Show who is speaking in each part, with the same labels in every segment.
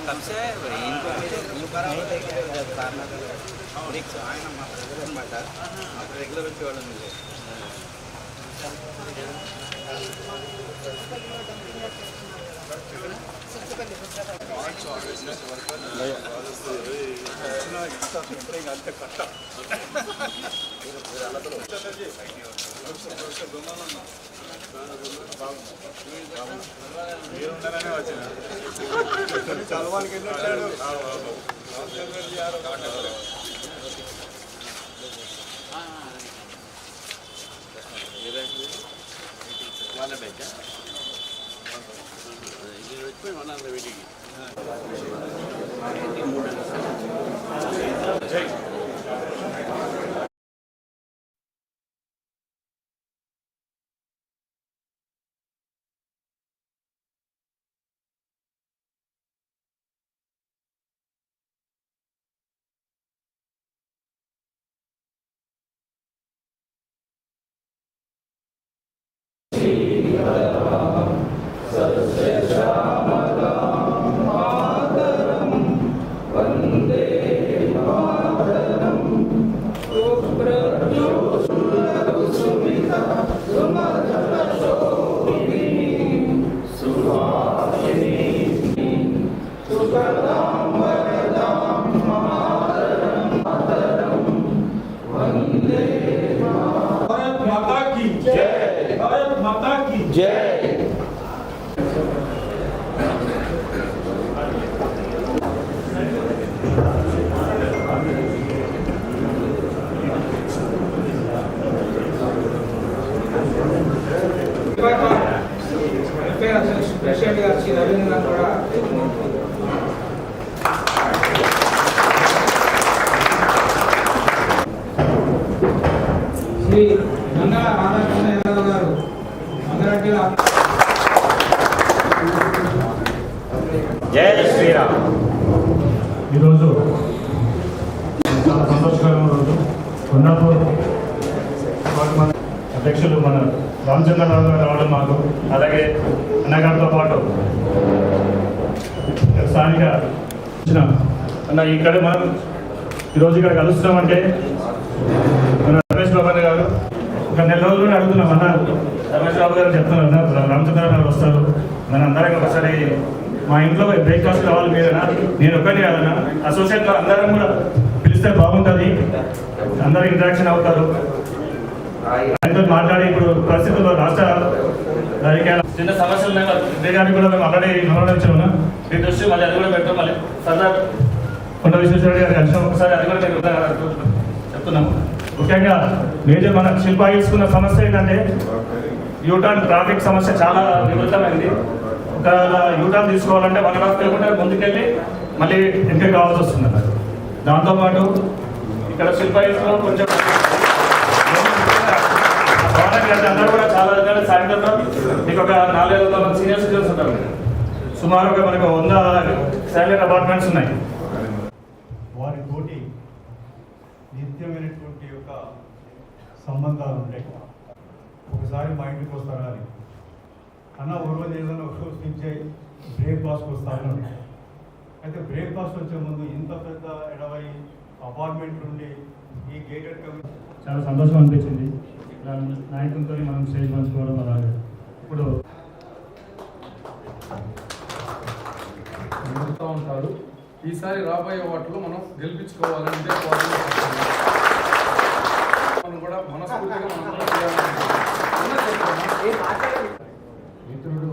Speaker 1: कब से इनको ఆయన మా బ్రదర్ అనమాట అప్పుడు రెగ్యులర్ వచ్చేవాళ్ళం మీరు అంతే కట్ట మీరు ఉండాలనే వచ్చిన చదవానికి ఎన్ని వచ్చాడు వాళ్ళ బెంచ్ ఇది వచ్చిపోయి మన వీటికి
Speaker 2: ప్రెసిడెంట్ గారు శ్రీ రవీంద్రనాథ్ కూడా శ్రీ మంగళ రాధాకృష్ణ యాదవ్ గారు మంగళరెడ్డిల
Speaker 3: జై శ్రీరామ్. ఈరోజు చాలా సంతోషకరమైన రోజు. కొండాపూర్ అధ్యక్షులు మన రామచంద్రరావు గారు రావడం మాకు, అలాగే అన్నగారితో పాటు స్థానిక అన్న ఇక్కడ మనం ఈరోజు ఇక్కడ కలుస్తున్నామంటే మన రమేష్ బాబు గారు ఒక నెల రోజులు అడుగుతున్నాం అన్న రమేష్ బాబు గారు చెప్తున్నారు అన్న రామచంద్రరావు గారు వస్తారు, మన అందరం ఒకసారి మా ఇంట్లో బ్రేక్ఫాస్ట్ కావాలి మీరేనా, నేను ఒక్కటి కాదన్నా అసోసియేట్లో అందరం కూడా పిలిస్తే బాగుంటుంది, అందరూ ఇంటరాక్షన్ అవుతారు. ఆయనతో మాట్లాడి ఇప్పుడు పరిస్థితుల్లో రాష్ట్ర రాజకీయాలు చిన్న సమస్యలు ఉన్నాయి గారికి కూడా మేము ఆల్రెడీ నమోదించాము. మీ దృష్టి మళ్ళీ అది కూడా పెట్టాం. మళ్ళీ సర్దార్ కొండ విశ్వేశ్వరరెడ్డి గారి కలిసి ఒకసారి అది కూడా మేము చెప్తున్నాము. ముఖ్యంగా మేజర్ మన శిల్పా తీసుకున్న సమస్య ఏంటంటే యూటర్న్ ట్రాఫిక్ సమస్య చాలా వివృతమైంది. ఒక యూటర్న్ తీసుకోవాలంటే 1.5 కిలోమీటర్ ముందుకెళ్ళి మళ్ళీ వెనక్కి కావాల్సి వస్తుంది. దాంతోపాటు ఇక్కడ శిల్పా తీసుకున్న కొంచెం అందరూ కూడా చాలా రకాల సాయంత్రం మీకు ఒక 400 మంది సీనియర్ సిటిజన్స్ ఉంటారు. సుమారుగా మనకు 100 శాలరీ అపార్ట్మెంట్స్ ఉన్నాయి. వారితోటి నిత్యమైనటువంటి యొక్క సంబంధాలు ఉంటాయి. ఒకసారి మా ఇంటికి వస్తారా అని అన్న ఒక రోజు ఏదైనా ఒక రోజు నుంచి బ్రేక్ఫాస్ట్కి వస్తాను. అయితే బ్రేక్ఫాస్ట్ వచ్చే ముందు ఇంత పెద్ద 80 అపార్ట్మెంట్ నుండి ఈ గేటెడ్ కమ్యూనిటీ చాలా సంతోషం అనిపించింది. నాయకులతో మనం స్టేజ్ పంచుకోవడం అలాగే ఇప్పుడు
Speaker 4: ఉంటారు. ఈసారి రాబోయే వాటిలో మనం గెలిపించుకోవాలంటే మనం కూడా మనస్ఫూర్తిగా
Speaker 5: మిత్రుడు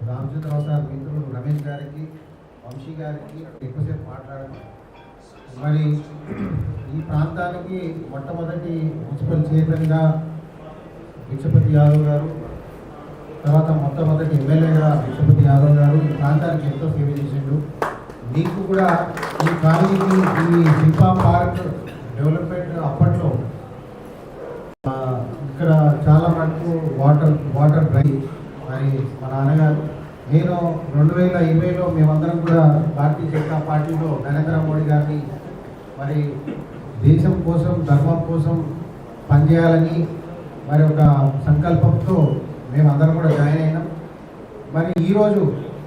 Speaker 5: రామచంద్రరావు సార్, మిత్రుడు రమేష్ గారికి, వంశీ గారికి ఎక్కువసేపు మాట్లాడారు. మరి ఈ ప్రాంతానికి మొట్టమొదటి మున్సిపల్ చైర్మన్గా విక్షపతి యాదవ్ గారు, తర్వాత మొట్టమొదటి ఎమ్మెల్యేగా విక్షపతి యాదవ్ గారు ఈ ప్రాంతానికి ఎంతో సేవ చేసిండు. మీకు కూడా ఈ కాలనీకి ఈ శిల్పా పార్క్ డెవలప్మెంట్ అప్పట్లో ఇక్కడ చాలా మటుకు వాటర్ డ్రై. మరి మా నాన్నగారు నేను 2020లో మేమందరం కూడా భారతీయ జనతా పార్టీలో నరేంద్ర మోడీ గారిని మరి దేశం కోసం ధర్మం కోసం పనిచేయాలని మరి ఒక సంకల్పంతో మేమందరం కూడా జాయిన్ అయినాం. మరి ఈరోజు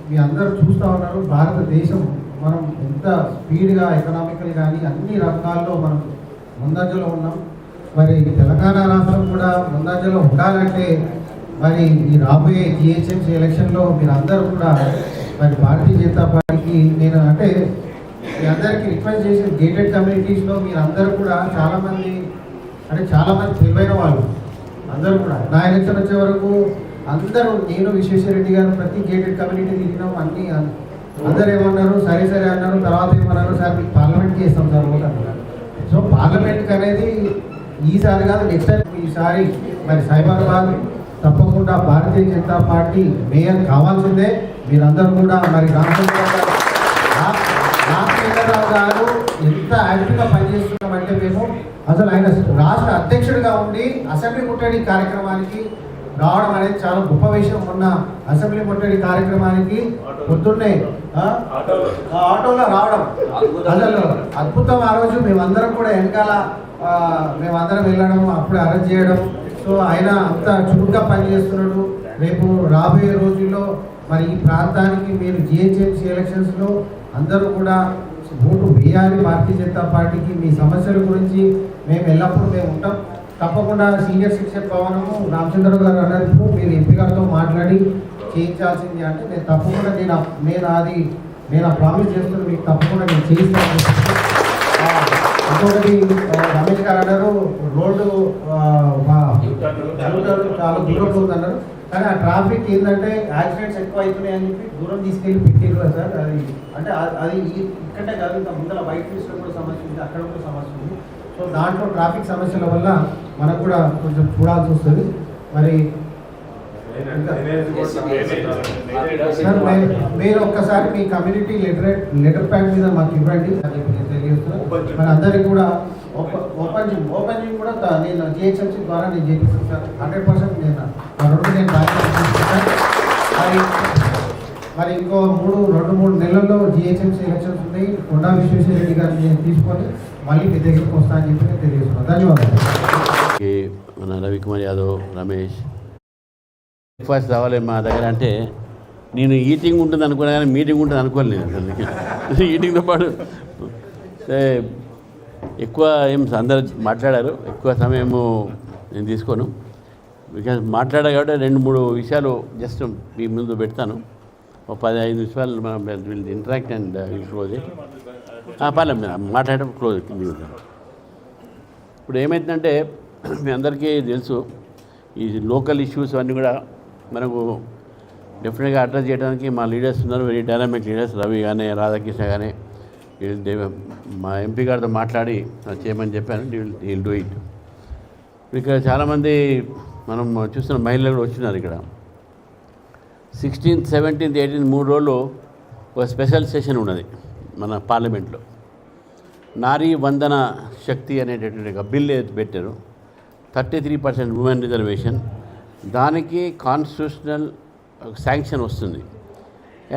Speaker 5: మీ అందరూ చూస్తూ ఉన్నారు భారతదేశం మనం ఎంత స్పీడ్గా ఎకనామికల్ కానీ అన్ని రంగాల్లో మనం ముందంజలో ఉన్నాం. మరి తెలంగాణ రాష్ట్రం కూడా ముందంజలో ఉండాలంటే మరి ఈ రాబోయే జిహెచ్ఎంసీ ఎలక్షన్లో మీరు అందరూ కూడా మరి భారతీయ జనతా పార్టీకి నేను అంటే మీ అందరికీ రిక్వెస్ట్ చేసి గేటెడ్ కమ్యూనిటీస్లో మీరు అందరూ కూడా చాలామంది తెలివైన వాళ్ళు అందరూ కూడా నా ఎలక్షన్ వచ్చే వరకు అందరూ నేను విశ్వేశ్వరరెడ్డి గారు ప్రతి గేటెడ్ కమ్యూనిటీ తిరిగినాం. అన్ని అందరూ ఏమన్నారు సరే అన్నారు. తర్వాత ఏమన్నారు సార్ మీకు పార్లమెంట్కి ఇస్తాం సార్ ఓట్ అన్నారు. సో పార్లమెంట్కి అనేది ఈసారి కాదు నెక్స్ట్ టైం ఈసారి మరి సైబరాబాద్ తప్పకుండా భారతీయ జనతా పార్టీ మేయర్ కావాల్సిందే. మీరందరూ కూడా మరి రామచంద్రరావు గారు ఎంత యాక్టివ్గా పనిచేస్తున్నామంటే మేము అసలు ఆయన రాష్ట్ర అధ్యక్షుడిగా ఉండి అసెంబ్లీ ముట్టడి కార్యక్రమానికి రావడం అనేది చాలా గొప్ప విషయం. మొన్న అసెంబ్లీ ముట్టడి కార్యక్రమానికి పొద్దున్నే ఆటోలో రావడం అసలు అద్భుతం. ఆ రోజు మేమందరం కూడా వెనకాల మేమందరం వెళ్ళడం అప్పుడు అరెస్ట్ చేయడం. సో ఆయన అంత చురుగ్గా పనిచేస్తున్నాడు. రేపు రాబోయే రోజుల్లో మరి ఈ ప్రాంతానికి మీరు జిహెచ్ఎంసీ ఎలక్షన్స్లో అందరూ కూడా ఓటు వేయాలి భారతీయ జనతా పార్టీకి. మీ సమస్యల గురించి మేము ఎల్లప్పుడూ ఉంటాం. తప్పకుండా సీనియర్ శిక్షణ భవనము రామచంద్రరావు గారు అన్నారు మీరు ఎంపీ గారితో మాట్లాడి చేయించాల్సింది అంటే నేను తప్పకుండా నేను ఆ ప్రామిస్ చేస్తున్నాను మీకు తప్పకుండా నేను చేయిస్తాను. ఇంకొకటి రమేష్ గారు అన్నారు రోడ్డు చాలా దూరంలో ఉందన్నారు. కానీ ఆ ట్రాఫిక్ ఏంటంటే యాక్సిడెంట్స్ ఎక్కువ అవుతున్నాయి అని చెప్పి దూరం తీసుకెళ్ళి పెట్టారు సార్. అది అంటే అది ఇక్కడే కాదు ఇంకా ముందర వైట్ ఫీల్డ్స్లో కూడా సమస్య ఉంది, అక్కడ కూడా సమస్య ఉంది. సో దాంట్లో ట్రాఫిక్ సమస్యల వల్ల మనకు కూడా కొంచెం చూడాల్సి వస్తుంది. మరి సార్ మీరు ఒక్కసారి మీ కమ్యూనిటీ లెటర్ ప్యాడ్ మీద మాకు ఇవ్వండి అని చెప్పి నేను తెలియజేస్తున్నాను. మరి అందరికీ కూడా ఓపెన్ జిమ్ కూడా నేను జిహెచ్ఎంసీ ద్వారా నేను చేపిస్తాను సార్. 100% నేను మరి ఇంకో 2-3 నెలల్లో జిహెచ్ఎంసీ ఎలక్షన్స్ ఉన్నాయి. కొండా విశ్వేశ్వరరెడ్డి గారిని నేను తీసుకొని మళ్ళీ మీ దగ్గరికి వస్తానని చెప్పి నేను తెలియజేస్తున్నాను. ధన్యవాదాలు.
Speaker 6: మన రవికుమార్ యాదవ్, రమేష్ బ్రేక్ఫాస్ట్ రావాలి మా దగ్గర అంటే నేను ఈటింగ్ ఉంటుంది అనుకున్నా కానీ మీటింగ్ ఉంటుంది అనుకోలేదు. అసలు ఈటింగ్తో పాటు ఎక్కువ అందరు మాట్లాడారు. ఎక్కువ సమయము నేను తీసుకోను. బికాజ్ మాట్లాడా కాబట్టి 2-3 విషయాలు జస్ట్ మీ ముందు పెడతాను. ఒక 15 నిమిషాలు మనం will interact and will close it. పర్లేదు మాట్లాడడం క్లోజ్ దిగుతాను. ఇప్పుడు ఏమైందంటే మీ అందరికీ తెలుసు ఈ లోకల్ ఇష్యూస్ అన్నీ కూడా మనకు డెఫినెట్గా అడ్రస్ చేయడానికి మా లీడర్స్ ఉన్నారు. Very dynamic leaders. రవి కానీ రాధాకృష్ణ కానీ మా ఎంపీ గారితో మాట్లాడి చేయమని చెప్పాను. Will do it. ఇక్కడ చాలామంది మనం చూస్తున్న మహిళలు కూడా వచ్చినారు. ఇక్కడ 16th, 17th, 18th 3 రోజులు ఒక స్పెషల్ సెషన్ ఉన్నది మన పార్లమెంట్లో. నారీ వందన శక్తి అనేటటువంటి ఒక బిల్ పెట్టారు. 33% ఉమెన్ రిజర్వేషన్. దానికి కాన్స్టిట్యూషనల్ శాంక్షన్ వస్తుంది.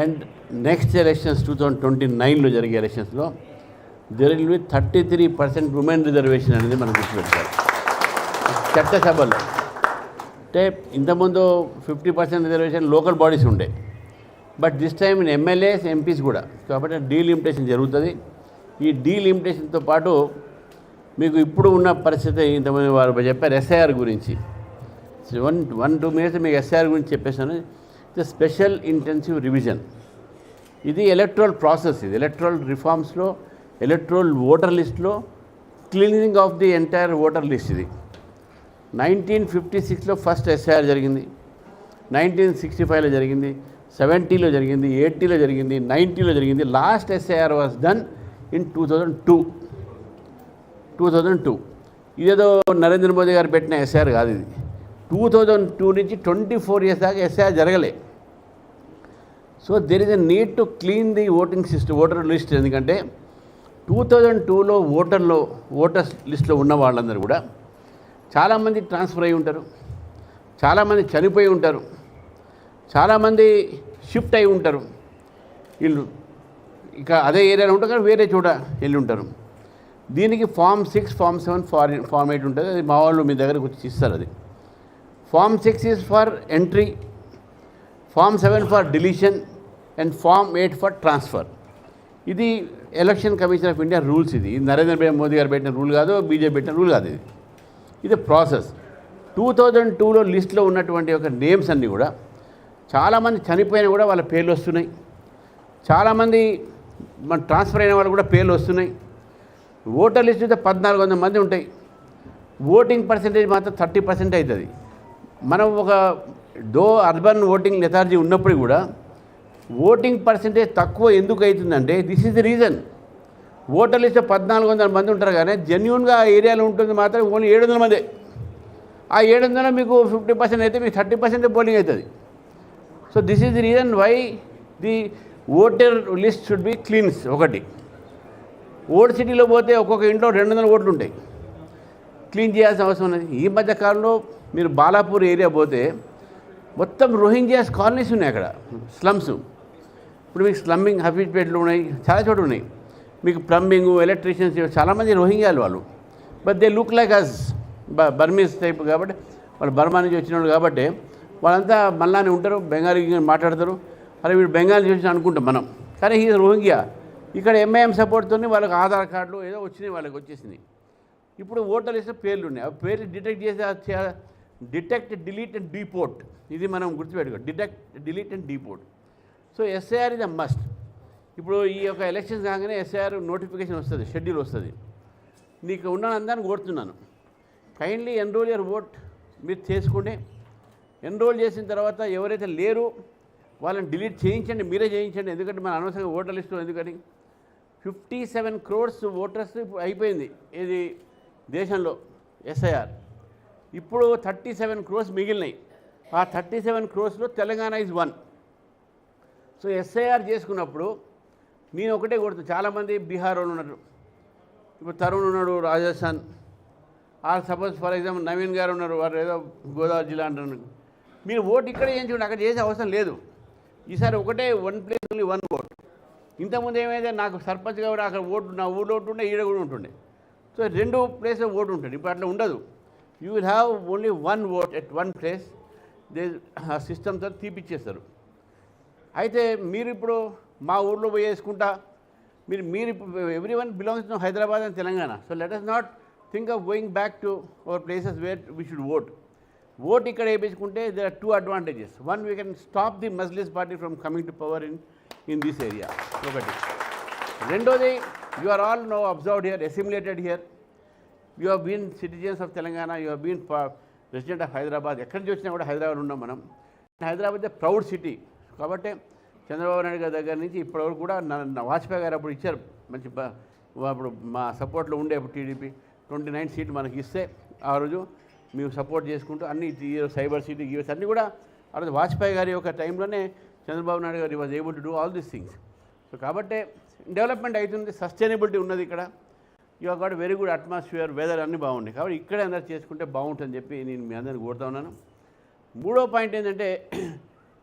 Speaker 6: అండ్ నెక్స్ట్ ఎలక్షన్స్ 2029లో జరిగే ఎలక్షన్స్లో there will B 33% women reservation అనేది మనం గుర్తుపెట్టాలి చట్టసభలో. అంటే ఇంతకుముందు 50% రిజర్వేషన్ లోకల్ బాడీస్ ఉండే. But this time in MLAs, MPs కూడా. కాబట్టి డీలిమిటేషన్ జరుగుతుంది. ఈ డీలిమిటేషన్తో పాటు మీకు ఇప్పుడు ఉన్న పరిస్థితి ఇంతమంది వారు చెప్పారు ఎస్ఐఆర్ గురించి. 1-2 minutes మీకు ఎస్ఐఆర్ గురించి చెప్పేసాను. It's special intensive revision. ఇది ఎలక్ట్రల్ ప్రాసెస్. ఇది ఎలక్ట్రల్ రిఫార్మ్స్లో, ఎలక్ట్రల్ ఓటర్ లిస్ట్లో cleaning of the entire voter list. ఇది 1956లో ఫస్ట్ ఎస్ఐఆర్ జరిగింది, 1965లో జరిగింది, 70లో జరిగింది, 80లో జరిగింది, 90లో జరిగింది. Last SIR was done in 2002. ఇదేదో నరేంద్ర మోదీ గారు పెట్టిన ఎస్ఐఆర్ కాదు. ఇది 2002 నుంచి 24 years దాకా ఎస్ఐఆర్ జరగలే. So there is a need to clean the voting system, voter list. ఎందుకంటే 2002లో ఓటర్స్ లిస్ట్లో ఉన్న వాళ్ళందరూ కూడా చాలామంది ట్రాన్స్ఫర్ అయి ఉంటారు, చాలామంది చనిపోయి ఉంటారు, చాలామంది షిఫ్ట్ అయి ఉంటారు. వీళ్ళు ఇక అదే ఏరియాలో ఉంటారు కానీ వేరే చోట వెళ్ళి ఉంటారు. దీనికి ఫామ్ 6, ఫామ్ 7, ఫామ్ 8 ఉంటుంది. అది మా వాళ్ళు మీ దగ్గరకు వచ్చి ఇస్తారు. అది form 6 is for entry, form 7 for deletion and form 8 for transfer. ఇది election commission of India rules. ఇది నరేంద్ర మోదీ గారు పెట్టిన రూల్ కాదు, బీజేపీ పెట్టిన రూల్ కాదు. ఇది ప్రాసెస్. 2002లో లిస్ట్లో ఉన్నటువంటి ఒక నేమ్స్ అన్నీ కూడా చాలామంది చనిపోయినా కూడా వాళ్ళ పేర్లు వస్తున్నాయి. చాలామంది మన ట్రాన్స్ఫర్ అయిన వాళ్ళు కూడా పేర్లు వస్తున్నాయి. ఓటర్ లిస్ట్ అయితే 1400 మంది ఉంటాయి. ఓటింగ్ పర్సెంటేజ్ మాత్రం 30% అవుతుంది. మనం ఒక అర్బన్ ఓటింగ్ లెథార్జీ ఉన్నప్పుడు కూడా ఓటింగ్ పర్సెంటేజ్ తక్కువ ఎందుకు అవుతుందంటే this is the reason. Voter list 1400 మంది ఉంటారు, కానీ జెన్యున్గా ఆ ఏరియాలో ఉంటుంది మాత్రం ఓన్లీ 700 మందే. ఆ 700 మీకు 50% అయితే మీకు 30% పోలింగ్ అవుతుంది. So this is the reason why the voter list should be cleansed. ఒకటి, ఓల్డ్ సిటీలో పోతే ఒక్కొక్క ఇంట్లో 200 ఓట్లు ఉంటాయి, క్లీన్ చేయాల్సిన అవసరం ఉన్నది. ఈ మధ్య కాలంలో మీరు బాలాపూర్ ఏరియా పోతే మొత్తం రోహింగ్యాస్ కాలనీస్ ఉన్నాయి అక్కడ, స్లమ్స్. ఇప్పుడు మీకు స్లమ్మింగ్ హఫీజ్పేట్లు ఉన్నాయి, చాలా చోట్ల ఉన్నాయి. మీకు ప్లంబింగ్, ఎలక్ట్రీషియన్స్ చాలామంది రోహింగ్యాలు వాళ్ళు. But they look like us Burmese type కాబట్టి, వాళ్ళు బర్మా నుంచి వచ్చిన వాళ్ళు కాబట్టి వాళ్ళంతా మళ్ళానే ఉంటారు, బెంగాలీ మాట్లాడతారు. అరే వీడు బెంగాలీ నుంచి అనుకుంటాం మనం, కానీ ఈ రోహింగ్యా. ఇక్కడ ఎంఐఎం సపోర్ట్తో వాళ్ళకి ఆధార్ కార్డులు ఏదో వచ్చినాయి, వాళ్ళకి వచ్చేసినాయి. ఇప్పుడు ఓటర్ లిస్ట్ పేర్లు ఉన్నాయి. ఆ పేర్లు డిటెక్ట్, డిలీట్ అండ్ డీపోర్ట్. ఇది మనం గుర్తుపెట్టుకో, detect, delete and deport. So SIR ఇది మస్ట్. ఇప్పుడు ఈ యొక్క ఎలక్షన్స్ కాగానే ఎస్ఐఆర్ నోటిఫికేషన్ వస్తుంది, షెడ్యూల్ వస్తుంది. నీకు ఉన్న అందరిని కోరుతున్నాను, కైండ్లీ ఎన్రోల్ యువర్ ఓట్. మీరు చేసుకోండి. ఎన్రోల్ చేసిన తర్వాత ఎవరైతే లేరు వాళ్ళని డిలీట్ చేయించండి, మీరే చేయించండి. ఎందుకంటే మన అనవసరంగా ఓటర్ లిస్టు ఎందుకని 57 crores ఓటర్స్ ఇప్పుడు అయిపోయింది ఇది దేశంలో ఎస్ఐఆర్. ఇప్పుడు 37 crores మిగిలినాయి. ఆ 37 crores Telangana is 1. So SIR చేసుకున్నప్పుడు నేను ఒకటే కొడుతాను. చాలామంది బీహార్ వాళ్ళు ఉన్నారు, ఇప్పుడు తరుణ్ ఉన్నాడు Rajasthan, or suppose for example Naveen గారు ఉన్నారు, వారు ఏదో గోదావరి జిల్లా అంటున్నారు. మీరు ఓటు ఇక్కడ చేయించుకోండి, అక్కడ చేసే అవసరం లేదు. ఈసారి ఒకటే 1 place ఓన్లీ 1 vote. ఇంతకుముందు ఏమైతే నాకు సర్పంచ్ కాబట్టి అక్కడ ఓటు నా ఊళ్ళో ఉంటుండే, ఈడ కూడా ఉంటుండే. సో 2 places ఓటు ఉంటుంది. ఇప్పుడు అట్లా ఉండదు. You will have only 1 vote at 1 place. ఆ సిస్టమ్తో తీపిచ్చేస్తారు. అయితే మీరు ఇప్పుడు మా ఊళ్ళో పోయి వేసుకుంటా, మీరు every one belongs to Hyderabad and Telangana. So let us not think of going back to our places where we should vote. Vote ఇక్కడ వేయించుకుంటే there are 2 advantages. One, we can stop the Majlis party from coming to power in this area. ఒకటి. రెండోది, you are all now observed here, assimilated here. You have been citizens of Telangana, you have been resident of Hyderabad. ఎక్కడి నుంచి వచ్చినా కూడా హైదరాబాద్ ఉన్నాం మనం. Hyderabad proud city కాబట్టి చంద్రబాబు నాయుడు గారి దగ్గర నుంచి ఇప్పటివరకు కూడా వాజ్పేయి గారు అప్పుడు ఇచ్చారు మంచి, అప్పుడు మా సపోర్ట్లో ఉండే అప్పుడు టీడీపీ 29 seats మనకి ఇస్తే ఆ రోజు మేము సపోర్ట్ చేసుకుంటూ అన్ని సైబర్ సిటీ యూఎస్ అన్నీ కూడా ఆ రోజు వాజ్పేయి గారి యొక్క టైంలోనే చంద్రబాబు నాయుడు గారు was able to do all these things. So కాబట్టి డెవలప్మెంట్ అవుతుంది, సస్టైనబిలిటీ ఉన్నది ఇక్కడ. You have got very good atmosphere, weather అన్నీ బాగున్నాయి. కాబట్టి ఇక్కడే అందరూ చేసుకుంటే బాగుంటుందని చెప్పి నేను మీ అందరిని కోరుతా ఉన్నాను. మూడో పాయింట్ ఏంటంటే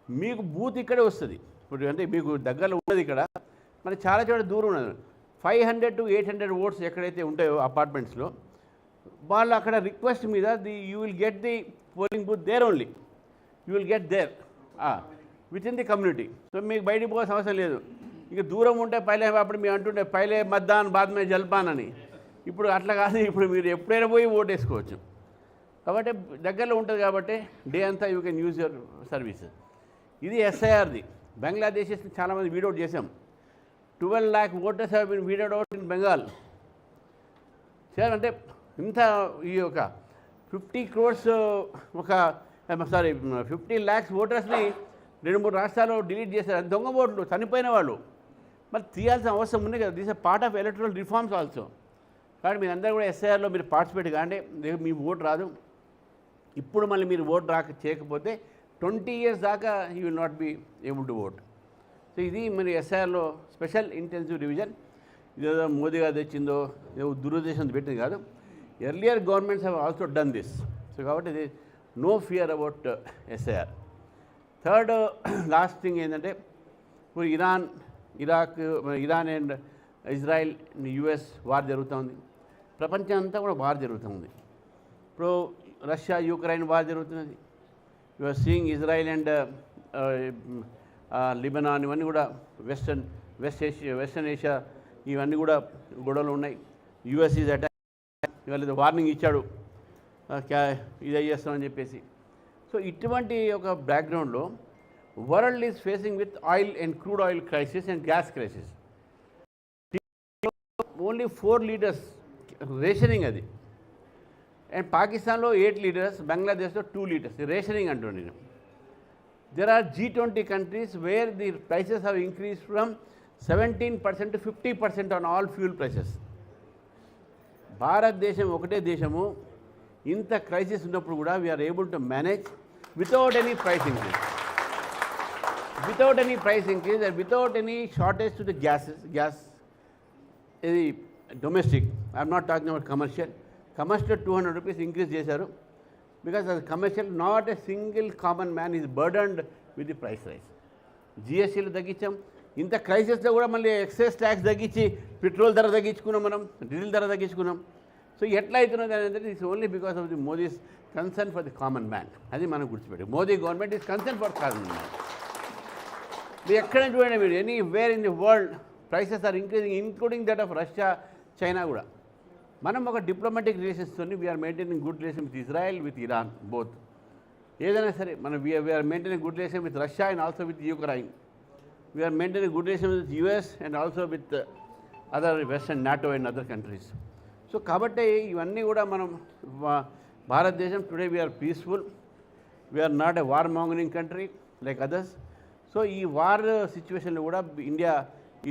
Speaker 6: మీకు బూత్ ఇక్కడే వస్తుంది. ఇప్పుడు అంటే మీకు దగ్గరలో ఉన్నది ఇక్కడ, మరి చాలా చోట దూరం ఉన్నది. 500 to 800 votes ఎక్కడైతే ఉంటాయో అపార్ట్మెంట్స్లో, వాళ్ళు అక్కడ రిక్వెస్ట్ మీద you will get the polling booth there only. You will get there within the community. So మీకు బయటికి పోవాల్సిన అవసరం లేదు. ఇక దూరం ఉంటే పైలే, అప్పుడు మేము అంటుండే పైలే మద్దాన్ బాద్ మే జల్పాన్ అని. ఇప్పుడు అట్లా కాదు, ఇప్పుడు మీరు ఎప్పుడైనా పోయి ఓటు వేసుకోవచ్చు. కాబట్టి దగ్గరలో ఉంటుంది కాబట్టి డే అంతా you can use your services. ఇది ఎస్ఐఆర్ది. బంగ్లాదేశ్ చాలామంది వీడౌట్ చేసాం. 12 lakh voters have been weed out out in Bengal. అంటే ఇంత ఈ ఒక 50 crores 50 lakhs ఓటర్స్ని 2-3 రాష్ట్రాల్లో డిలీట్ చేశారు. దొంగ ఓట్లు, చనిపోయిన వాళ్ళు. మరి తీయాల్సిన అవసరం ఉంది కదా. This part of electoral reforms also. కాబట్టి మీరు అందరూ కూడా ఎస్ఐఆర్లో మీరు పార్టిసిపేట్ కాండి, మీ ఓటు రాదు. ఇప్పుడు మళ్ళీ మీరు ఓటు చేయకపోతే 20 years దాకా you will not be able to vote. So ఇది మరి ఎస్ఐఆర్లో స్పెషల్ ఇంటెన్సివ్ రివిజన్. ఇదేదో మోదీ గారు తెచ్చిందో ఏదో దురుద్దేశంతో పెట్టింది కాదు. Earlier governments have also done this. So కాబట్టి ఇది no fear about SIR. Third last thing ఏంటంటే, ఇప్పుడు Iran and Israel US war జరుగుతూ ఉంది. ప్రపంచం అంతా కూడా వార్ జరుగుతుంది. ఇప్పుడు రష్యా యుక్రెయిన్ వార్ జరుగుతున్నది. You are seeing Israel and Lebanon, ఇవన్నీ కూడా వెస్టర్న్ ఏషియా ఇవన్నీ కూడా గొడవలు ఉన్నాయి. యుఎస్ ఈజ్ అటాక్, ఇవాళ వార్నింగ్ ఇచ్చాడు ఇది చేస్తామని చెప్పేసి. సో ఇటువంటి ఒక బ్యాక్గ్రౌండ్లో world is facing with oil and crude oil crisis and gas crisis. Only 4 litres rationing అది. అండ్ పాకిస్తాన్లో 8 లీటర్స్, బంగ్లాదేశ్లో 2 లీటర్స్ రేషనింగ్ అంటుండే నేను. There are G20 countries where the prices have increased from 17% to 50% on all fuel prices. భారతదేశం ఒకటే దేశము ఇంత crisis ఉన్నప్పుడు కూడా we're able to manage without any price increase, and without any shortage to the gas. ఇది domestic, I'm not talking about commercial. 200 rupees increase చేశారు. Because as commercial, not a single common man is burdened with the price rise. GSTలు తగ్గించాం. ఇంత క్రైసిస్లో కూడా మళ్ళీ excise tax తగ్గించి petrol ధర తగ్గించుకున్నాం, మనం diesel ధర తగ్గించుకున్నాం. So ఎట్లా అవుతున్నది అనేది it's only because of the Modi's concern for the common man. అది మనం గుర్తుపెట్టి, Modi government is concern for common man. మీరు ఎక్కడ చూడండి, మీరు anywhere in the world prices are increasing, including that of Russia, China కూడా. మనం ఒక డిప్లొమాటిక్ రిలేషన్స్తో we're maintaining good relation with Israel, with Iran, both. ఏదైనా సరే మనం we're maintaining good relation with Russia and also with Ukraine. We're maintaining good relation with US and also with other western NATO and other countries. So కాబట్టి ఇవన్నీ కూడా మనం భారతదేశం today we are peaceful, we are not a war mongering country like others. So ఈ war సిచ్యువేషన్లో కూడా India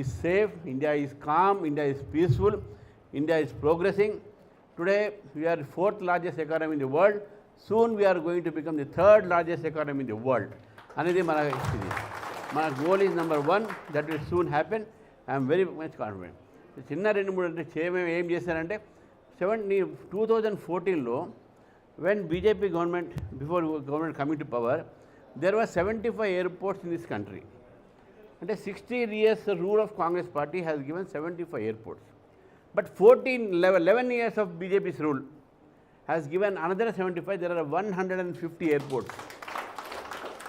Speaker 6: is safe, India is calm, India is peaceful, India is progressing. Today we are 4th largest economy in the world. Soon we are going to become the 3rd largest economy in the world. Anidi mana goal is number 1, that will soon happen. I am very much confident. Chinna rendu moodu ante cheyame em chesarante 2014 lo when BJP government, before government coming to power, there were 75 airports in this country. Ante 60 years rule of Congress party has given 75 airports. But 11 years of BJP's rule has given another 75. There are 150 airports.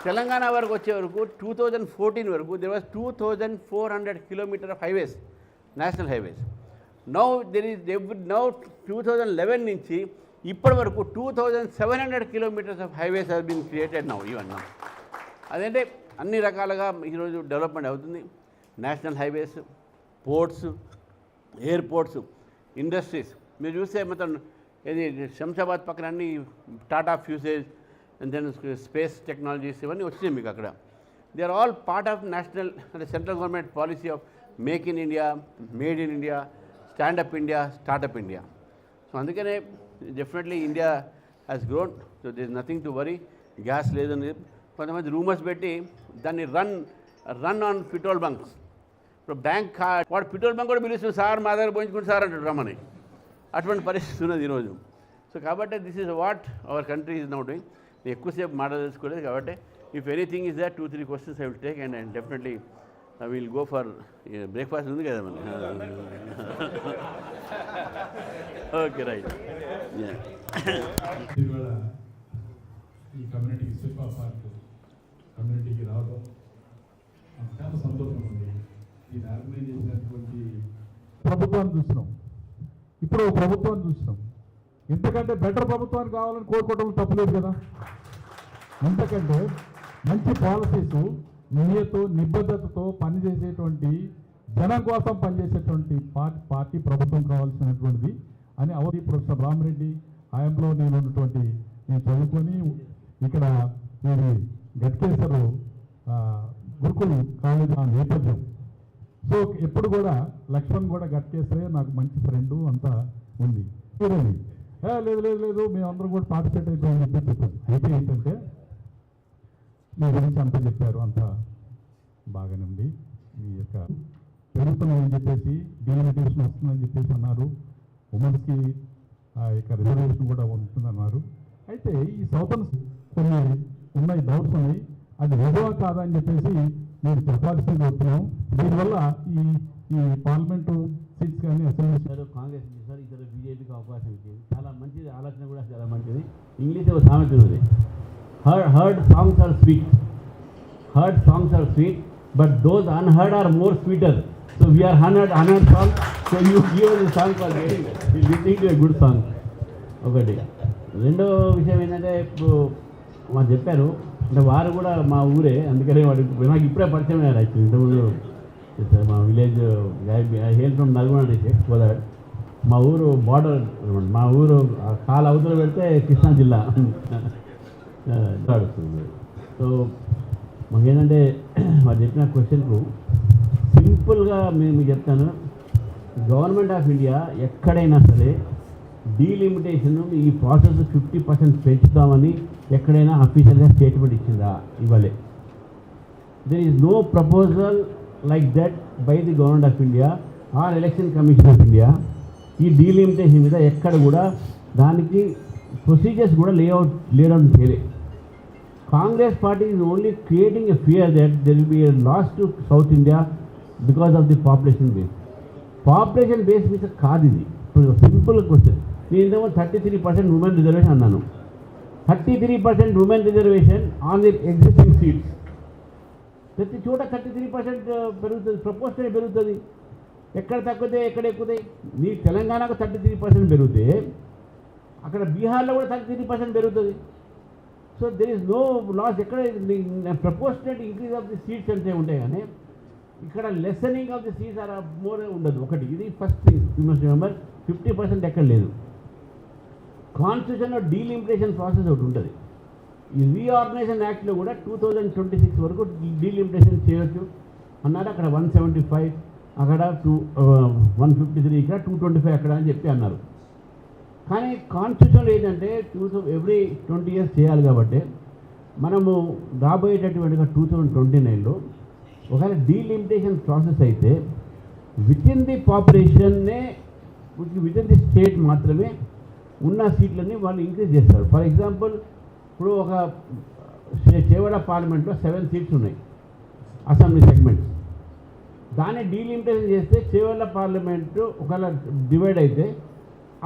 Speaker 6: Telangana varaku vache varaku 2014 varaku there was 2,400 kilometers of highways, national highways. Now now 2011 nunchi ippadi varaku 2,700 kilometers of highways have been created now, even now. Adante anni rakalaga ee roju development avutundi. National highways, ports, airports, industries. మీరు చూస్తే మొత్తం ఇది శంషాబాద్ పక్కన అన్ని Tata fuselage and then space technologies ఇవన్నీ వచ్చినాయి మీకు అక్కడ. They are all part of national అంటే central government policy of make in India, made in India, stand up India, startup India. So అందుకనే definitely India has grown. So there is nothing to worry. Gas లేదని కొంతమంది rumours పెట్టి దాన్ని run on petrol bunks. ఇప్పుడు bank card వాడు petrol bunk కూడా పిలుస్తుంది, sir మా దగ్గర పోయించుకుని సార్ అంటాడు రమ్మని. అటువంటి పరిస్థితి ఉన్నది ఈరోజు. సో కాబట్టి this is what our country is now doing. నేను ఎక్కువసేపు మాట్లాడదలుచుకోలేదు కాబట్టి if anything is that 2-3 questions I will take and definitely I will go for breakfast ఉంది కదా మనకి. Okay right.
Speaker 7: ఇవాళ ఈ కమ్యూనిటీకి శిల్పా పార్క్ కమ్యూనిటీకి రావడం చాలా సంతోషం ఉంది. ఇది ఆర్గనైజ్ చేసినటువంటి ప్రభుత్వాన్ని చూస్తున్నాం, ఇప్పుడు ప్రభుత్వాన్ని చూస్తున్నాం. ఇంతకంటే బెటర్ ప్రభుత్వాన్ని కావాలని కోరుకోవడం తప్పలేదు కదా. ఇంతకంటే మంచి పాలసీస్, నియతో నిబద్ధతతో పనిచేసేటువంటి, జనం కోసం పనిచేసేటువంటి పార్టీ ప్రభుత్వం కావాల్సినటువంటిది అని అవధి ప్రొఫెసర్ రామిరెడ్డి హయాంలో నేను చదువుకొని ఇక్కడ ఇది గట్కేశ్వరు గురుకుల్ కాలేజ్ ఆ నేపథ్యం. సో ఎప్పుడు కూడా లక్ష్మణ్ కూడా గట్కేశ్వరే నాకు మంచి ఫ్రెండు అంతా ఉంది. లేదు లేదు లేదు మేమందరం కూడా పార్టిసిపేట్ అయిపోయామని చెప్పి చెప్పాను. అయితే ఏంటంటే మీ గురించి అంతా చెప్పారు, అంతా బాగానే ఉంది. మీ యొక్క పెరుగుతున్నాయని చెప్పేసి, డిలిమిటేషన్ వస్తుందని చెప్పేసి అన్నారు. ఉమెన్స్కి ఇక రిజర్వేషన్ కూడా ఉంటుందన్నారు. అయితే ఈ సౌతర్న్ కొన్ని ఉన్నాయి, డౌట్స్ ఉన్నాయి, అది నిజమా కాదా అని చెప్పేసి మీరు చెప్పాల్సింది వస్తున్నాం. దీనివల్ల ఈ పార్లమెంటు సీట్స్ కానీ అసెంబ్లీ
Speaker 6: ఇద్దరు కాంగ్రెస్ ఇచ్చారు, ఇద్దరు బీజేపీకి అవకాశం ఇచ్చింది. చాలా మంచిది, ఆలోచన కూడా చాలా మంచిది. ఇంగ్లీష్ ఒక సామెత ఉంది, heard songs are sweet but those unheard are more sweeter. So we are hundred song. So you give the song for listening to a good song. ఒకటి. రెండో విషయం ఏంటంటే, ఇప్పుడు మాకు చెప్పారు అంటే వారు కూడా మా ఊరే, అందుకనే వాడు నాకు ఇప్పుడే పరిచయం అయ్యారు. యాక్చువల్లీ ఇంతకుముందు మా village hail from Nalgonda district Kodad. మా ఊరు బార్డర్ అనమాట. మా ఊరు కాలు అవతల పెడితే కృష్ణా జిల్లా నడుస్తుంది. సో మాకేంటంటే వారు చెప్పిన క్వశ్చన్కు సింపుల్గా మీకు చెప్తాను. గవర్నమెంట్ ఆఫ్ ఇండియా ఎక్కడైనా సరే డీలిమిటేషన్ ఈ ప్రాసెస్ 50% పెంచుతామని ఎక్కడైనా అఫీషియల్గా స్టేట్మెంట్ ఇచ్చిందా? ఇవ్వలే. There is no proposal like that by the government of India or election commission of India. ఈ డీలిమిటేషన్ మీద ఎక్కడ కూడా దానికి ప్రొసీజర్స్ కూడా లేఅవుట్ చేయలేదు. Congress party is only creating a fear that there will be a loss to south India because of the population base. Population base మీద కాదు ఇది. ఇప్పుడు సింపుల్ క్వశ్చన్. నేను ఇంతేమో 33% ఉమెన్ రిజర్వేషన్ అన్నాను. 33% women reservation on the existing seats. ప్రతి చోట 33% పెరుగుతుంది, proportional పెరుగుతుంది. ఎక్కడ తగ్గుతాయి, ఎక్కడ ఎక్కుతాయి? నీ తెలంగాణకు 33% పెరిగితే అక్కడ బీహార్లో కూడా 33% పెరుగుతుంది. So there is no loss. ఎక్కడ proportional increase of the seats అంటే ఉంటాయి, కానీ ఇక్కడ lessening of the seats are more ఉండదు. ఒకటి. ఇది first thing you must remember. 50% ఎక్కడ లేదు. కాన్స్టిట్యూషన్లో డీలిమిటేషన్ ప్రాసెస్ ఒకటి ఉంటుంది. ఈ రీఆర్గనైజేషన్ యాక్ట్లో కూడా 2026 వరకు డీలిమిటేషన్ చేయొచ్చు అన్నారు. అక్కడ 175, అక్కడ 153, ఇక్కడ 225 అక్కడ అని చెప్పి అన్నారు. కానీ కాన్స్టిట్యూషన్లో ఏంటంటే ఎవ్రీ 20 years చేయాలి. కాబట్టి మనము రాబోయేటటువంటిగా 2029లో ఒకవేళ డీలిమిటేషన్ ప్రాసెస్ అయితే వితిన్ ది పాపులేషన్నే, వితిన్ ది స్టేట్ మాత్రమే ఉన్న సీట్లని వాళ్ళు ఇంక్రీజ్ చేస్తారు. ఫర్ ఎగ్జాంపుల్, ఇప్పుడు ఒక చేవడ పార్లమెంట్లో 7 seats ఉన్నాయి అసెంబ్లీ సెగ్మెంట్స్. దాన్ని డీలిమిటేషన్ చేస్తే చేవడ పార్లమెంటు ఒకవేళ డివైడ్ అయితే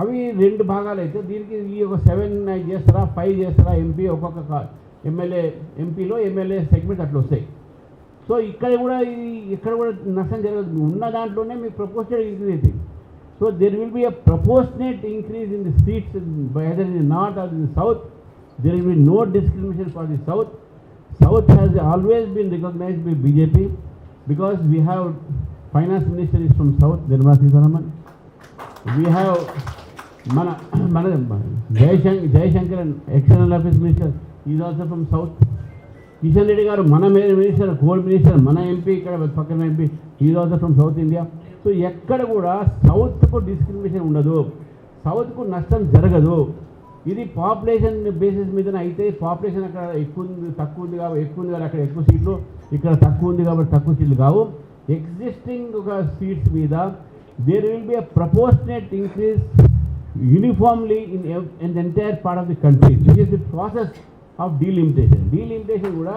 Speaker 6: అవి 2 భాగాలు అయితే దీనికి ఈ ఒక 7 చేస్తారా, 5 చేస్తారా ఎంపీ, ఒక్కొక్క ఎంపీలో ఎమ్మెల్యే సెగ్మెంట్ అట్లా వస్తాయి. సో ఇక్కడ కూడా నష్టం జరగదు. ఉన్న దాంట్లోనే మీ ప్రపోర్షనల్ ఇంక్రీజ్ అవుతాయి. So there will be a proportionate increase in the seats either in the north or in the south. There will be no discrimination for the south. South has always been recognized by BJP because we have finance minister is from south, Nirmala Sitharaman. We have mana Jayashankar, external affairs minister, is also from south. Kishan Reddy garu mana minister, coal minister, mana MP ikkada pakkana MP, he is also from South India. So ఎక్కడ కూడా సౌత్కు discrimination ఉండదు, సౌత్కు నష్టం జరగదు. ఇది population basis మీద అయితే population అక్కడ ఎక్కువ ఉంది, తక్కువ ఉంది కాబట్టి ఎక్కువ ఉంది కాబట్టి అక్కడ ఎక్కువ సీట్లు, ఇక్కడ తక్కువ ఉంది కాబట్టి తక్కువ సీట్లు కావు. ఎగ్జిస్టింగ్ ఒక సీట్స్ మీద there will be a proportionate increase uniformly in the entire part of the country. This is the process of delimitation. Delimitation కూడా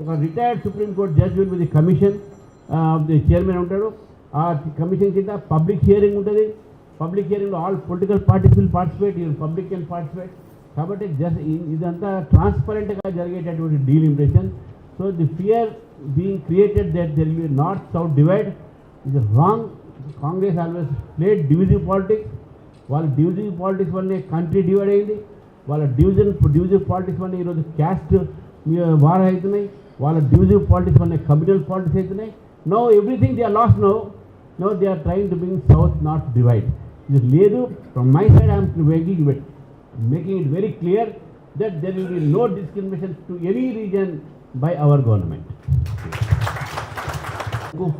Speaker 6: ఒక retired supreme court judge will be the commission of the chairman ఉంటాడు. ఆ commission కింద public hearing ఉంటుంది. Public హియరింగ్లో all political parties will participate, public can participate. కాబట్టి ఇదంతా ట్రాన్స్పరెంట్గా జరిగేటటువంటి delimitation. So the fear being created that there will be north south divide is wrong. Congress always played divisive politics. వాళ్ళ divisive politics వల్లనే country divide అయింది. వాళ్ళ divisive politics వల్ల ఈరోజు క్యాస్ట్ వార్ అవుతున్నాయి. వాళ్ళ డివిజివ్ పాలిటిక్స్ వల్లనే కమ్యూనల్ పాలిటిక్స్ అవుతున్నాయి. Now everything they are lost now. Now they are trying to bring south-north divide. This ledu, from my side I am making it very clear that there will be no discrimination to any region by our government.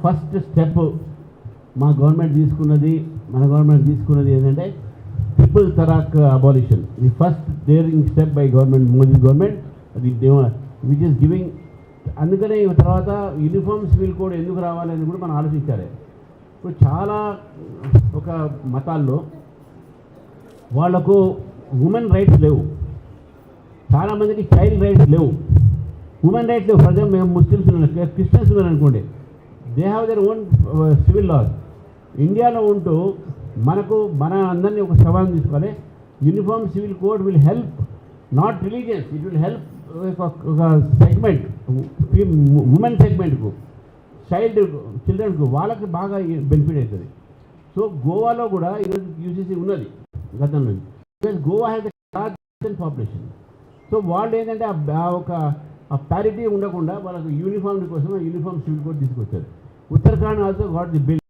Speaker 6: First step మా government తీసుకున్నది, మన government తీసుకున్నది ఏంటంటే triple talaq abolition. The first daring step by government, Modi government, which is giving. అందుకనే తర్వాత uniform civil code ఎందుకు రావాలని కూడా మనం ఆలోచించాలి. ఇప్పుడు చాలా ఒక మతాల్లో వాళ్లకు ఉమెన్ రైట్స్ లేవు, చాలామందికి చైల్డ్ రైట్స్ లేవు, ఉమెన్ రైట్స్ లేవు. ఫర్ ఎగ్జాంపుల్ మేము ముస్లిమ్స్ క్రిస్టియన్స్ ఉన్నారనుకోండి, they have their own civil laws. ఇండియాలో ఉంటూ మన అందరినీ ఒక సవాల్ తీసుకోవాలి. Uniform civil code will help not religions, it will help ఒక సెగ్మెంట్, ఉమెన్ సెగ్మెంట్కు, చిల్డ్రన్కు వాళ్ళకి బాగా బెనిఫిట్ అవుతుంది. సో గోవాలో కూడా ఈరోజు యూసీసీ ఉన్నది గతంలో, because Goa has large population. So వాళ్ళు ఏంటంటే ఒక ప్యారిటీ ఉండకుండా వాళ్ళకు యూనిఫామ్ కోసం యూనిఫామ్ సివిల్ కోడ్ తీసుకొచ్చారు. Uttarakhand also got the bill,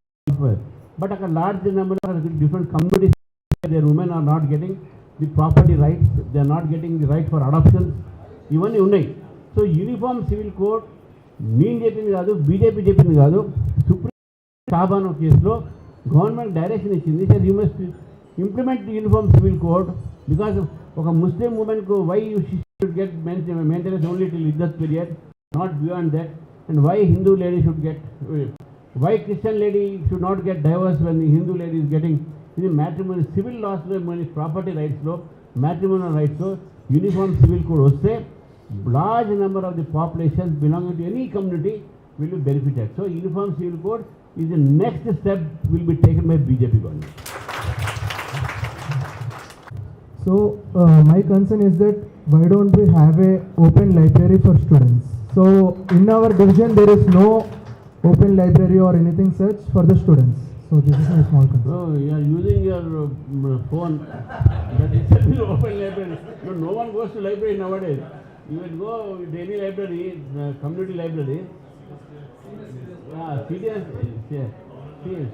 Speaker 6: but అక్కడ large number different communities, there women are not getting the property rights, they are not getting the right for adoption, ఇవన్నీ ఉన్నాయి. సో యూనిఫామ్ సివిల్ కోడ్ నేను చెప్పింది కాదు, BJP చెప్పింది కాదు, supreme Shah Bano కేసులో government direction ఇచ్చింది, sir you must implement uniform civil code because ఒక ముస్లిం ఉమెన్కు why you should get maintenance only till ఇద్దత్ period, not beyond that, and why Hindu lady should get, why Christian lady should not get divorce when the Hindu lady is getting. ఇది matrimony civil లాస్లో, మన property రైట్స్లో, matrimonial రైట్స్లో uniform civil code వస్తే large number of the populations belonging to any community will be benefited. So uniform civil code is the next step will be taken by BJP government.
Speaker 8: So my concern is that why don't we have a open library for students? So in our division there is no open library or anything such for the students. So this is my small concern.
Speaker 6: Oh, you are using your phone. That is open library. No one goes to library nowadays. You will go to any library, community library. Senior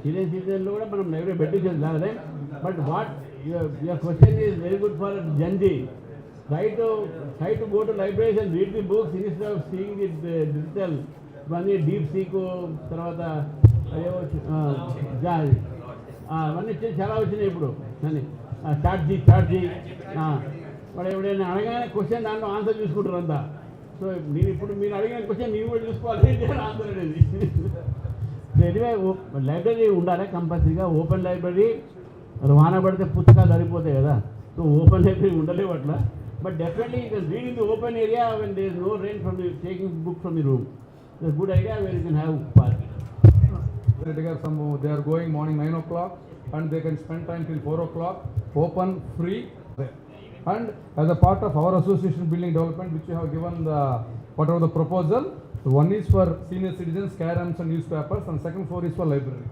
Speaker 6: citizen కూడా మనం library పెట్టించేది కాదు. But what your question is very good for Gen Z. Try to go to libraries and read the books instead of seeing the digital. ఇవన్నీ deep seek, తర్వాత అవన్నీ చాలా వచ్చినాయి ఇప్పుడు. Chat G వాడు ఎవడైనా అడగానే క్వశ్చన్ దాంట్లో ఆన్సర్ చూసుకుంటారు అంతా. సో నేను ఇప్పుడు మీరు అడిగిన క్వశ్చన్ నేను కూడా చూసుకోవాలి ఆన్సర్ అనేది. ఎనివే లైబ్రరీ ఉండాలి కంపల్సరీగా, ఓపెన్ లైబ్రరీ. వాన పడితే పుస్తకాలు సరిపోతాయి కదా, సో ఓపెన్ లైబ్రరీ ఉండలేవు అట్లా. But definitely you can read in the open area when there is no rain from the taking book from the room. It's good idea where you can have park.
Speaker 4: They are going morning 9 o'clock and they can spend time till 4 o'clock, open, free. And as a part of our association building development, which we have given the whatever the proposal, one is for senior citizens, caroms and newspapers, and second floor is for library.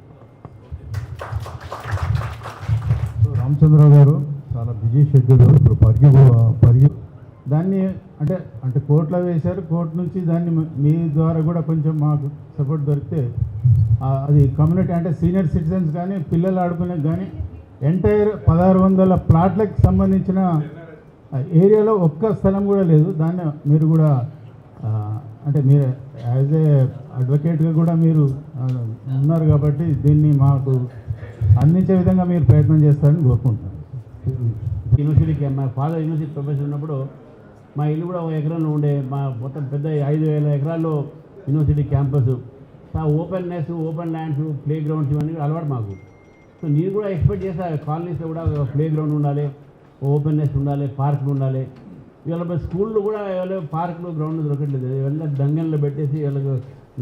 Speaker 5: So Ramachandra Rao garu చాలా busy schedule, ఇప్పుడు పరిగి దాన్ని అంటే కోర్టులో వేశారు, court నుంచి దాన్ని మీ ద్వారా కూడా కొంచెం మాకు సపోర్ట్ దొరికితే అది కమ్యూనిటీ అంటే సీనియర్ సిటిజన్స్ కానీ పిల్లలు ఆడుకునే కానీ ఎంటైర్ 1600 ప్లాట్లకు సంబంధించిన ఏరియాలో ఒక్క స్థలం కూడా లేదు. దాన్ని మీరు కూడా అంటే మీరు యాజ్ ఏ అడ్వకేట్గా కూడా మీరు ఉన్నారు కాబట్టి దీన్ని మాకు అందించే విధంగా మీరు ప్రయత్నం చేస్తారని కోరుకుంటున్నాను.
Speaker 6: యూనివర్సిటీకి మా ఫాదర్ యూనివర్సిటీ ప్రొఫెసర్ ఉన్నప్పుడు మా ఇల్లు కూడా 1 ఎకరంలో ఉండే, మా మొత్తం పెద్ద 5000 ఎకరాల్లో university campus, openness, open lands, play grounds ఇవన్నీ అలవాటు మాకు. సో నేను కూడా ఎక్స్పెక్ట్ చేస్తాను కాలనీస్లో కూడా ప్లే గ్రౌండ్ ఉండాలి, ఓపెన్నెస్ ఉండాలి, పార్కులు ఉండాలి. ఇవాళ స్కూళ్ళు కూడా పార్కులు గ్రౌండ్ దొరకట్లేదు. ఇవన్నీ దంగన్లో పెట్టేసి వీళ్ళకు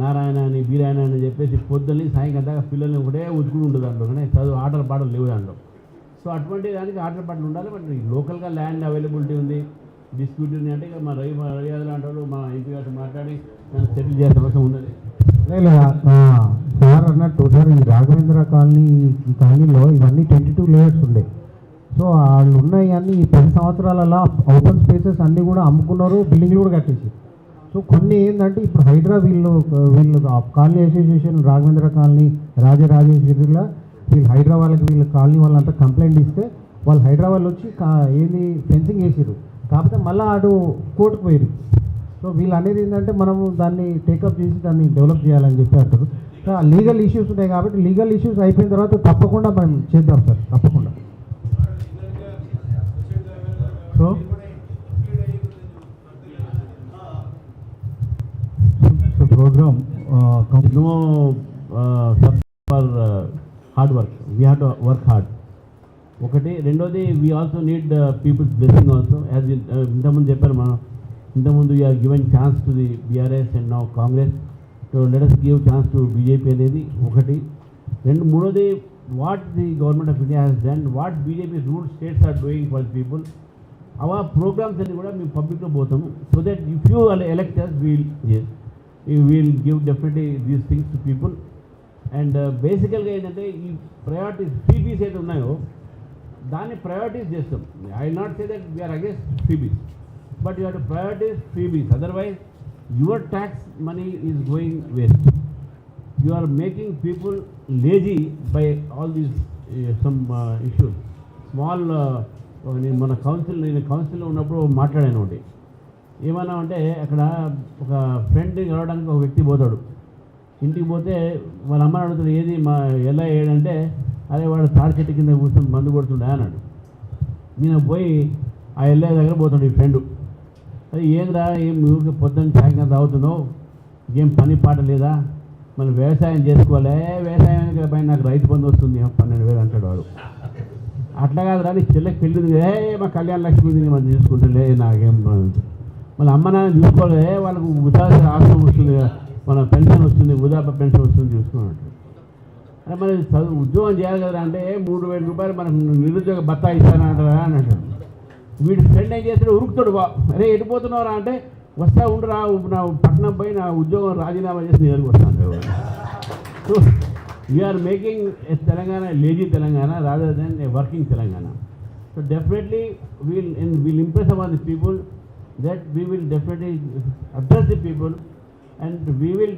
Speaker 6: నారాయణ అని బీరాయణ అని చెప్పేసి పొద్దున్న సాయంకాలం దాకా పిల్లల్ని ఒకటే ఉతుకుడు ఉంటుంది దాంట్లో, కానీ చదువు ఆటల పాటలు లేవు దాంట్లో. సో అటువంటి దానికి ఆటల పాటలు ఉండాలి. బట్ లోకల్గా ల్యాండ్ అవైలబిలిటీ ఉంది, డిస్ప్యూట్ ఉంది అంటే ఇక మా రవి లాంటి వాళ్ళు మా ఇంటి గారితో మాట్లాడి దాన్ని సెటిల్ చేసే అవసరం ఉన్నది.
Speaker 5: సార్ అన్నట్టు సార్ ఈ రాఘవేంద్ర కాలనీ, ఈ కాలనీలో ఇవన్నీ 22 లేయర్స్ ఉండే. సో వాళ్ళు ఉన్నాయి అన్నీ ఈ 10 సంవత్సరాలలో ఓపెన్ స్పేసెస్ అన్నీ కూడా అమ్ముకున్నారు, బిల్డింగ్లు కూడా కట్టేసి. సో కొన్ని ఏంటంటే ఇప్పుడు హైడ్రా వీళ్ళు కాలనీ అసోసియేషన్ రాఘవేంద్ర కాలనీ రాజరాజేశ్వరిలో వీళ్ళు హైడ్రా వాళ్ళకి వీళ్ళు కాలనీ వాళ్ళంతా కంప్లైంట్ ఇస్తే వాళ్ళు హైడ్రా వాళ్ళు వచ్చి ఏంది ఫెన్సింగ్ వేసారు, కాకపోతే మళ్ళీ అటు కోర్టుకు పోయారు. సో వీళ్ళు అనేది ఏంటంటే మనము దాన్ని టేకప్ చేసి దాన్ని డెవలప్ చేయాలని చెప్పి అంటారు. సో లీగల్ ఇష్యూస్ ఉన్నాయి కాబట్టి లీగల్ ఇష్యూస్ అయిపోయిన తర్వాత తప్పకుండా మనం చేద్దాం సార్, తప్పకుండా. So program
Speaker 6: for hard work, we have to work hard. ఒకటి. రెండోది we also need peoples blessing also. As ఇంతకుముందు చెప్పారు మనం, ఇంతకుముందు we are given chance to the BRS and now Congress. So let us give chance to BJP అనేది ఒకటి. మూడోది what the government of India has done, what BJP ruled states are doing for the people. Our programs and public so that if you elect us, we will give definitely these things to people. And basically, priorities, freebies అయితే ఉన్నాయో దాన్ని priorities చేస్తాం. I will not say that we are against freebies, but you have to prioritize freebies. Otherwise, your tax money is going waste. You are making people lazy by all these some issues. Small నేను మన కౌన్సిల్లో ఉన్నప్పుడు మాట్లాడాను ఒకటి ఏమన్నా అంటే అక్కడ ఒక ఫ్రెండ్ కలవడానికి ఒక వ్యక్తి పోతాడు. ఇంటికి పోతే వాళ్ళ అమ్మని అడుగుతాడు ఏది మా ఎలా ఏడంటే అదే వాడు తాడి చెట్టు కింద కూర్చొని మందు కొడుతుండే అన్నాడు. నేను పోయి ఆ ఎల్ఐ దగ్గర పోతాడు ఈ ఫ్రెండు. అది ఏంద్రా ఏం ఊరికి పొద్దున్న సాయంత్రం తాగుతున్నావు, ఏం పని పాట లేదా, మళ్ళీ వ్యవసాయం చేసుకోవాలి. వ్యవసాయానికి పైన నాకు రైతు బంధు వస్తుంది 12,000 అంటాడు వాడు. అట్లా కాదురా నీ చెల్లెకి పెళ్ళింది మా కళ్యాణ లక్ష్మి మనం చూసుకుంటే నాకేం మళ్ళీ అమ్మ నాన్న చూసుకోవాలి వాళ్ళకు వృద్ధాప్య ఆశ్రమం వస్తుంది, మన పెన్షన్ వస్తుంది, వృద్ధాప్య పెన్షన్ వస్తుంది చూసుకున్నట్టు. అరే మరి ఉద్యోగం చేయాలి కదా అంటే 3,000 రూపాయలు మనకు నిరుద్యోగ భత్తా ఇస్తానంటారా అని అంటాడు. వీడి ఫ్రెండ్ ఏం చేస్తాడు ఉరుకుతాడు. అరే ఎడిపోతున్నావురా అంటే వస్తా ఉండరా నా పట్టణం పోయి నా ఉద్యోగం రాజీనామా చేసి నేను వస్తాను. So we are making a Telangana lazy Telangana rather than a working Telangana. So definitely we'll impress upon the people that we will definitely address the people and we will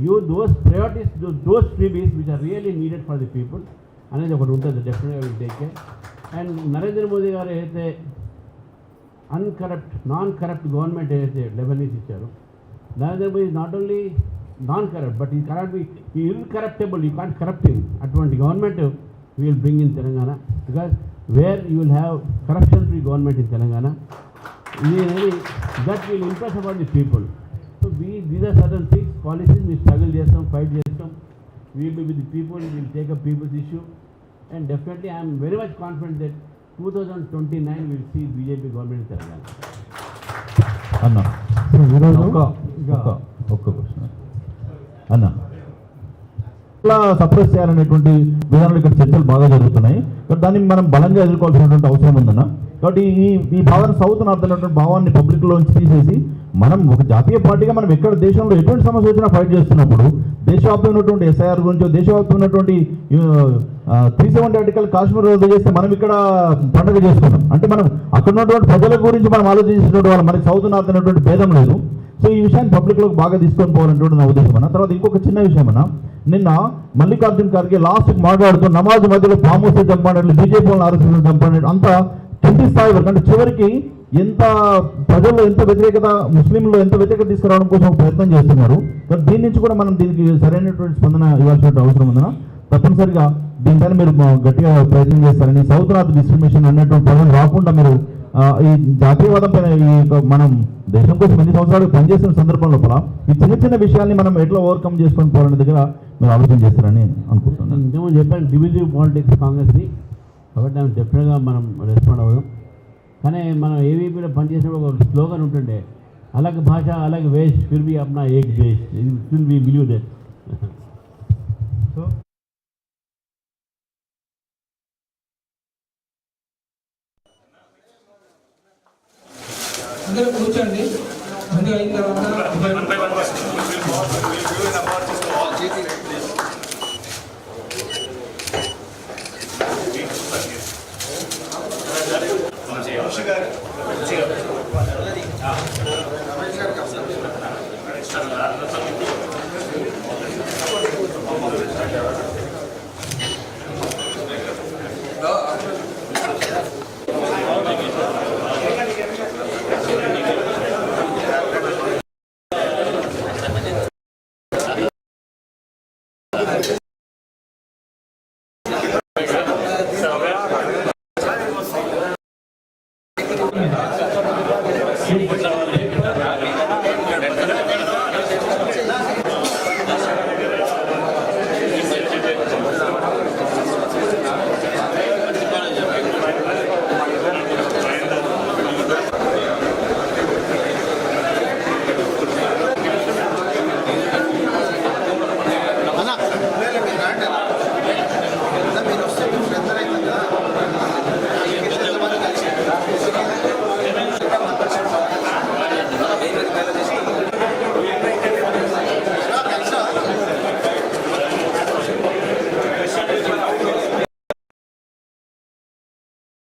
Speaker 6: use those priorities, those freebies which are really needed for the people. అనేది ఒకటి ఉంటుంది. డెఫినెట్గా will take care. And Narendra Modi గారు ఏదైతే non corrupt government ఏదైతే levels ఇచ్చారో, Narendra Modi not only non corrupt but he cannot be incorruptible, you can't corrupt him. అటువంటి government we will bring in Telangana because where you will have corruption free government in Telangana. that will impress upon the people. So these are certain things, policies we struggle chestam, fight chestam. We will be with the people, we will take up people's issue, and definitely I am very much confident that 2029 we will see BJP government in Telangana.
Speaker 7: అన్న ఒక్క question అన్న, ఇట్లా suppress చేయాలనేటువంటి విధానాలు ఇక్కడ చర్చలు బాగా జరుగుతున్నాయి. దాన్ని మనం బలంగా ఎదుర్కోవాల్సినటువంటి అవసరం ఉందన్న. కాబట్టి ఈ భావాన్ని సౌత్ నార్త్ అనేటువంటి భావాన్ని పబ్లిక్లోంచి తీసేసి మనం ఒక జాతీయ పార్టీగా మనం ఎక్కడ దేశంలో ఎటువంటి సమస్య వచ్చినా ఫైట్ చేస్తున్నప్పుడు దేశవ్యాప్తంగా ఉన్నటువంటి ఎస్ఐఆర్ గురించి, దేశవ్యాప్తంగా ఉన్నటువంటి 370 ఆర్టికల్ కాశ్మీర్ రద్దు చేస్తే మనం ఇక్కడ పండుగ చేసుకున్నాం అంటే మనం అక్కడ ఉన్నటువంటి ప్రజల గురించి మనం ఆలోచించినటువంటి వాళ్ళు మనకి సౌత్ నార్త్ అనేటువంటి భేదం లేదు. సో ఈ విషయాన్ని పబ్లిక్లోకి బాగా తీసుకొని పోవాలనేటువంటి నా ఉద్దేశం అన్న. తర్వాత ఇంకొక చిన్న విషయం అన్న, నిన్న మల్లికార్జున్ ఖర్గే లాస్ట్కి మాట్లాడుతూ నమాజ్ మధ్యలో ఫామోస్ చంపాడు, బీజేపీ వాళ్ళని ఆర్ఎస్ఎస్ చంపాడు, అంతా కింది స్థాయి వరకు అంటే చివరికి ఎంత ప్రజల్లో ఎంత వ్యతిరేకత, ముస్లింల్లో ఎంత వ్యతిరేకత తీసుకురావడం కోసం ప్రయత్నం చేస్తున్నారు. బట్ దీని నుంచి కూడా మనం దీనికి సరైనటువంటి స్పందన ఇవ్వాల్సిన అవసరం ఉందన్న. తప్పనిసరిగా దీనిపైన మీరు గట్టిగా ప్రయత్నం చేస్తారని, సౌత్ నార్త్ డిస్క్రిమినేషన్ అనేటువంటి పదం రాకుండా మీరు ఈ జాతీయవాదం పైన మనం దేశం కోసం ఎన్ని సంవత్సరాలు పనిచేస్తున్న సందర్భం లోపల ఈ చిన్న చిన్న విషయాల్ని మనం ఎట్లా ఓవర్కమ్ చేసుకొని పోవాలనే దగ్గర మీరు ఆలోచన చేస్తారని అనుకుంటున్నాను.
Speaker 6: ఇంకేమో చెప్పాను డివిజివ్ పాలిటిక్స్ కాంగ్రెస్ది, కాబట్టి డెఫినెట్గా మనం రెస్పాండ్ అవ్వదాం. కానీ మనం ఏవీపీలో పనిచేసినప్పుడు ఒక స్లోగన్ ఉంటుండే, అలగ్ భాష అలగ్ వేష్ ఫిర్ బి అప్నా ఏక్ దేశ్, will be believe that. So
Speaker 2: అందరూ కూర్చోండి. ముందు అయిన తర్వాత